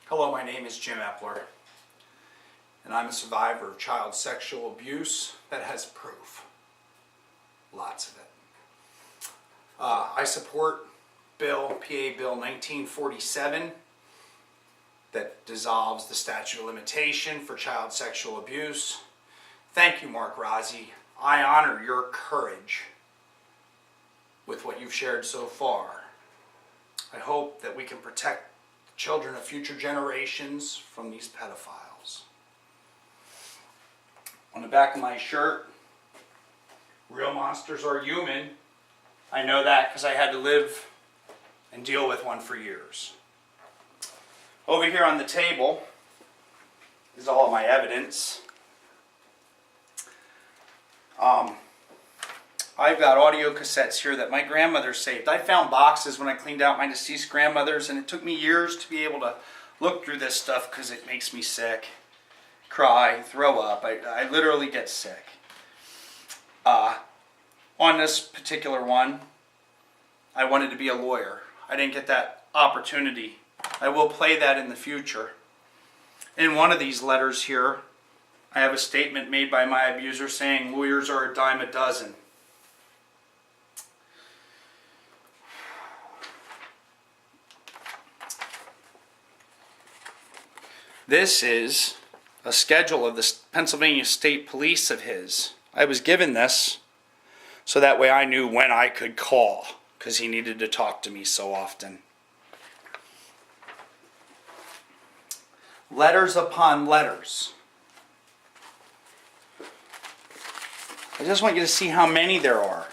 Hello, my name is Jim Epler, and I'm a survivor of child sexual abuse that has proof. Lots of it. I support PA Bill 1947 that dissolves the statute of limitation for child sexual abuse. Thank you, Mark Rossi. I honor your courage with what you've shared so far. I hope that we can protect children of future generations from these pedophiles. On the back of my shirt, real monsters are human. I know that because I had to live and deal with one for years. Over here on the table is all of my evidence. I've got audio cassettes here that my grandmother saved. I found boxes when I cleaned out my deceased grandmother's, and it took me years to be able to look through this stuff because it makes me sick, cry, throw up. I literally get sick. On this particular one, I wanted to be a lawyer. I didn't get that opportunity. I will play that in the future. In one of these letters here, I have a statement made by my abuser saying lawyers are a dime a dozen. This is a schedule of the Pennsylvania State Police of his. I was given this so that way I knew when I could call because he needed to talk to me so often. Letters upon letters. I just want you to see how many there are.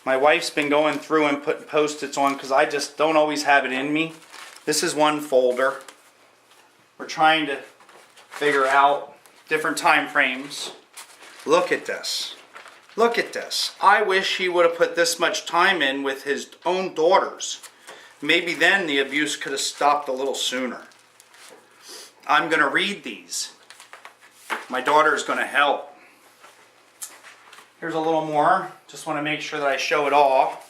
My wife's been going through and putting Post-its on because I just don't always have it in me. This is one folder. We're trying to figure out different time frames. Look at this. Look at this. I wish he would have put this much time in with his own daughters. Maybe then the abuse could have stopped a little sooner. I'm going to read these. My daughter is going to help. Here's a little more. Just want to make sure that I show it all.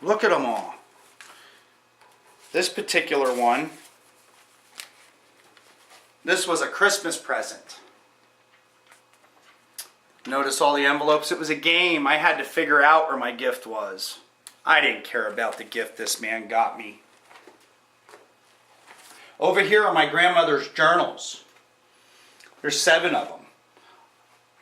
Look at them all. This particular one, this was a Christmas present. Notice all the envelopes. It was a game. I had to figure out where my gift was. I didn't care about the gift this man got me. Over here are my grandmother's journals. There's 7 of them.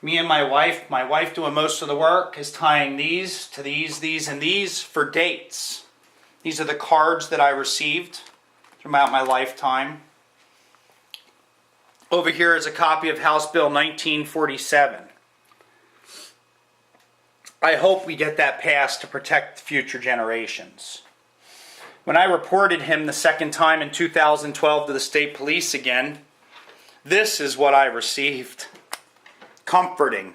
Me and my wife doing most of the work, is tying these to these, and these for dates. These are the cards that I received throughout my lifetime. Over here is a copy of House Bill 1947. I hope we get that passed to protect future generations. When I reported him the second time in 2012 to the state police again, this is what I received. Comforting.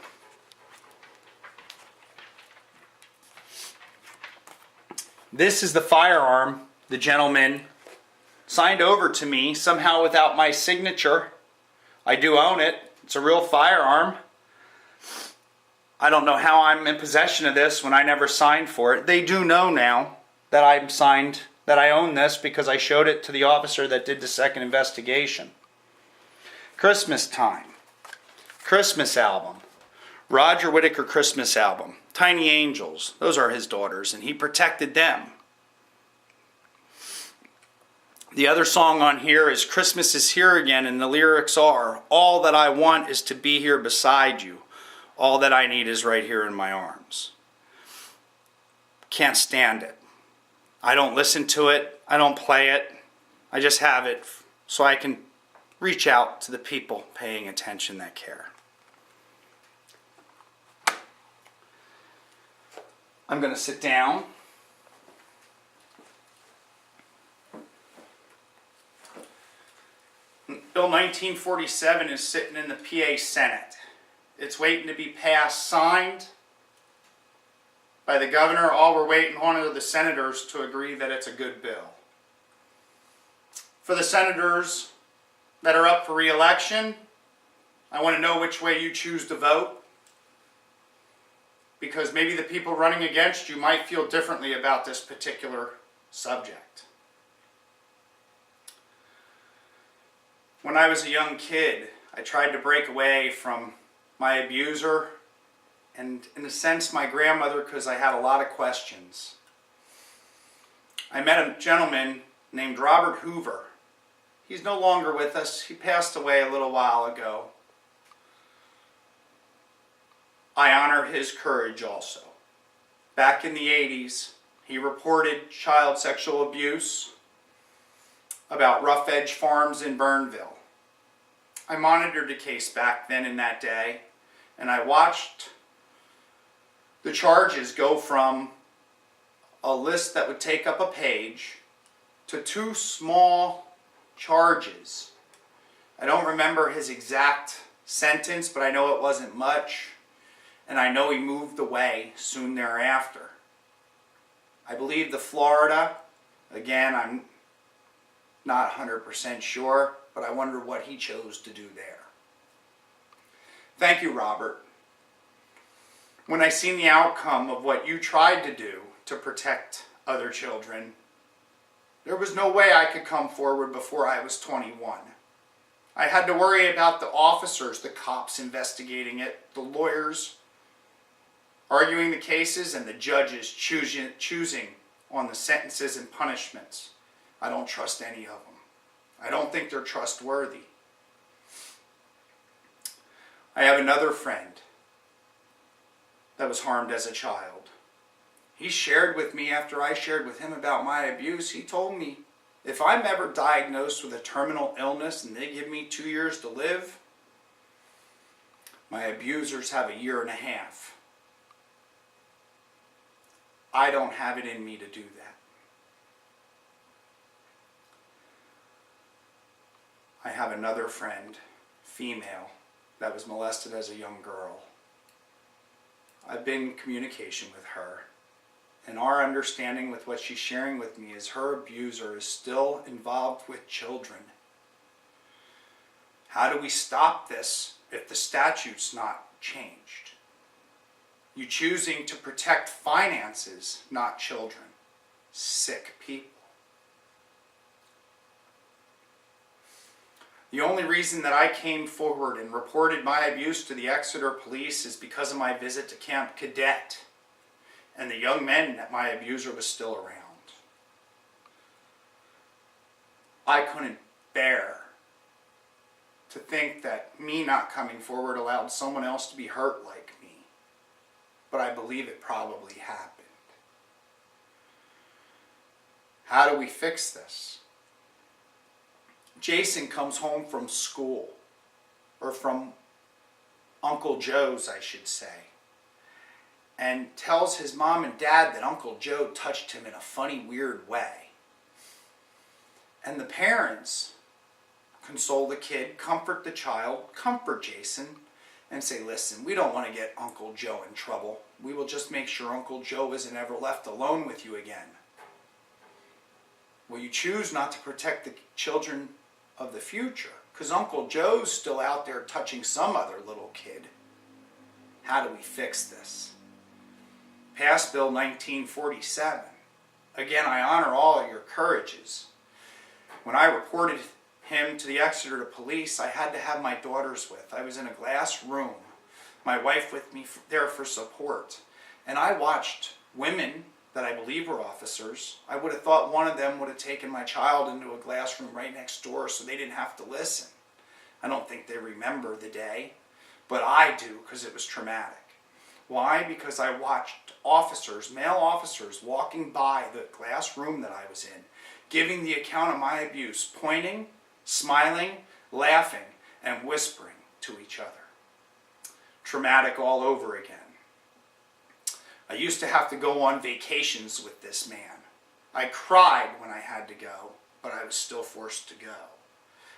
This is the firearm the gentleman signed over to me, somehow without my signature. I do own it. It's a real firearm. I don't know how I'm in possession of this when I never signed for it. They do know now that I'm signed, that I own this because I showed it to the officer that did the second investigation. Christmas time. Christmas album. Roger Whittaker Christmas album. Tiny Angels. Those are his daughters, and he protected them. The other song on here is Christmas is Here Again, and the lyrics are, all that I want is to be here beside you. All that I need is right here in my arms. Can't stand it. I don't listen to it. I don't play it. I just have it so I can reach out to the people paying attention that care. I'm going to sit down. Bill 1947 is sitting in the PA Senate. It's waiting to be passed, signed by the governor. All we're waiting on are the senators to agree that it's a good bill. For the senators that are up for re-election, I want to know which way you choose to vote, because maybe the people running against you might feel differently about this particular subject. When I was a young kid, I tried to break away from my abuser and, in a sense, my grandmother, because I had a lot of questions. I met a gentleman named Robert Hoover. He's no longer with us. He passed away a little while ago. I honor his courage also. Back in the 80s, he reported child sexual abuse about Rough Edge Farms in Burnville. I monitored the case back then in that day, and I watched the charges go from a list that would take up a page to 2 small charges. I don't remember his exact sentence, but I know it wasn't much, and I know he moved away soon thereafter. I believe the Florida, again, I'm not 100% sure, but I wonder what he chose to do there. Thank you, Robert. When I seen the outcome of what you tried to do to protect other children, there was no way I could come forward before I was 21. I had to worry about the officers, the cops investigating it, the lawyers arguing the cases, and the judges choosing on the sentences and punishments. I don't trust any of them. I don't think they're trustworthy. I have another friend that was harmed as a child. He shared with me, after I shared with him about my abuse, he told me, if I'm ever diagnosed with a terminal illness and they give me 2 years to live, my abusers have 1.5 years. I don't have it in me to do that. I have another friend, female, that was molested as a young girl. I've been in communication with her, and our understanding with what she's sharing with me is her abuser is still involved with children. How do we stop this if the statute's not changed? You choosing to protect finances, not children. Sick people. The only reason that I came forward and reported my abuse to the Exeter police is because of my visit to Camp Cadet and the young men that my abuser was still around. I couldn't bear to think that me not coming forward allowed someone else to be hurt like me, but I believe it probably happened. How do we fix this? Jason comes home from school, or from Uncle Joe's, I should say, and tells his mom and dad that Uncle Joe touched him in a funny, weird way. And the parents console the kid, comfort the child, comfort Jason, and say, listen, we don't want to get Uncle Joe in trouble. We will just make sure Uncle Joe isn't ever left alone with you again. Well, you choose not to protect the children of the future, because Uncle Joe's still out there touching some other little kid. How do we fix this? Passed Bill 1947. Again, I honor all of your courages. When I reported him to the Exeter police, I had to have my daughters with. I was in a glass room. My wife with me there for support. And I watched women that I believe were officers. I would have thought one of them would have taken my child into a glass room right next door so they didn't have to listen. I don't think they remember the day, but I do, because it was traumatic. Why? Because I watched officers, male officers, walking by the glass room that I was in, giving the account of my abuse, pointing, smiling, laughing, and whispering to each other. Traumatic all over again. I used to have to go on vacations with this man. I cried when I had to go, but I was still forced to go.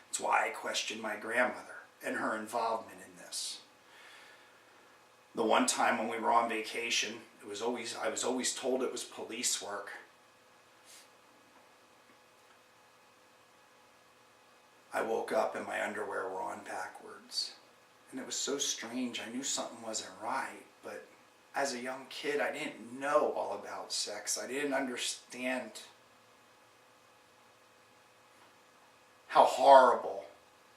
That's why I questioned my grandmother and her involvement in this. The one time when we were on vacation, I was always told it was police work. I woke up and my underwear were on backwards. And it was so strange. I knew something wasn't right, but as a young kid, I didn't know all about sex. I didn't understand how horrible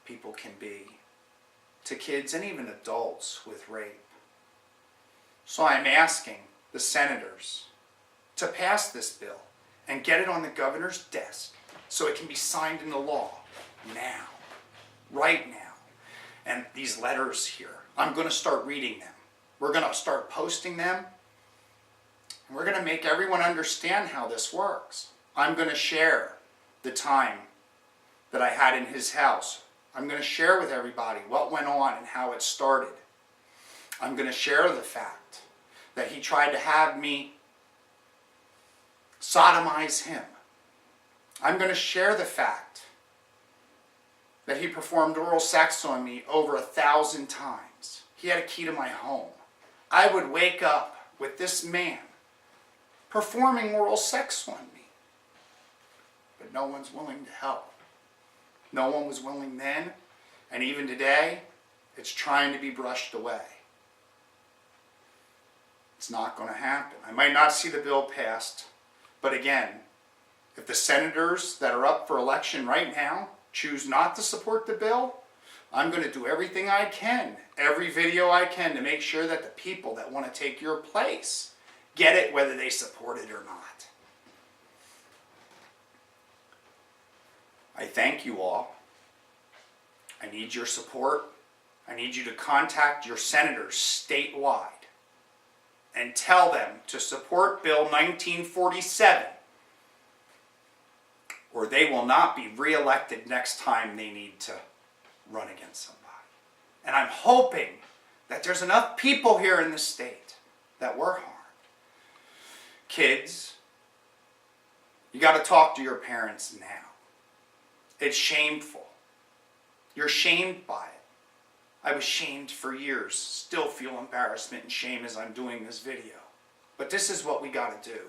people can be to kids and even adults with rape. So I'm asking the senators to pass this bill and get it on the governor's desk so it can be signed into law now, right now. And these letters here, I'm going to start reading them. We're going to start posting them, and we're going to make everyone understand how this works. I'm going to share the time that I had in his house. I'm going to share with everybody what went on and how it started. I'm going to share the fact that he tried to have me sodomize him. I'm going to share the fact that he performed oral sex on me over 1,000 times. He had a key to my home. I would wake up with this man performing oral sex on me. But no one's willing to help. No one was willing then, and even today, it's trying to be brushed away. It's not going to happen. I might not see the bill passed, but again, if the senators that are up for election right now choose not to support the bill, I'm going to do everything I can, every video I can, to make sure that the people that want to take your place get it whether they support it or not. I thank you all. I need your support. I need you to contact your senators statewide and tell them to support Bill 1947, or they will not be reelected next time they need to run against somebody. And I'm hoping that there's enough people here in the state that were harmed. Kids, you got to talk to your parents now. It's shameful. You're shamed by it. I was shamed for years. Still feel embarrassment and shame as I'm doing this video. But this is what we got to do.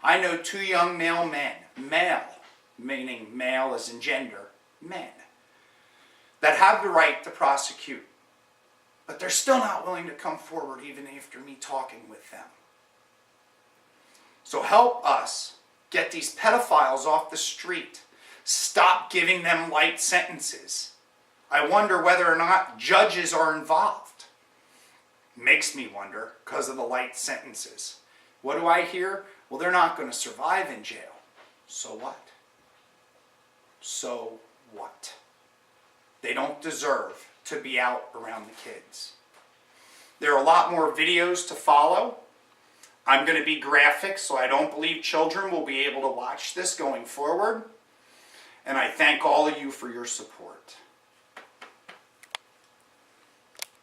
I know 2 young male men, male, meaning male as in gender, men, that have the right to prosecute. But they're still not willing to come forward even after me talking with them. So help us get these pedophiles off the street. Stop giving them light sentences. I wonder whether or not judges are involved. Makes me wonder because of the light sentences. What do I hear? Well, they're not going to survive in jail. So what? So what? They don't deserve to be out around the kids. There are a lot more videos to follow. I'm going to be graphic, so I don't believe children will be able to watch this going forward. And I thank all of you for your support.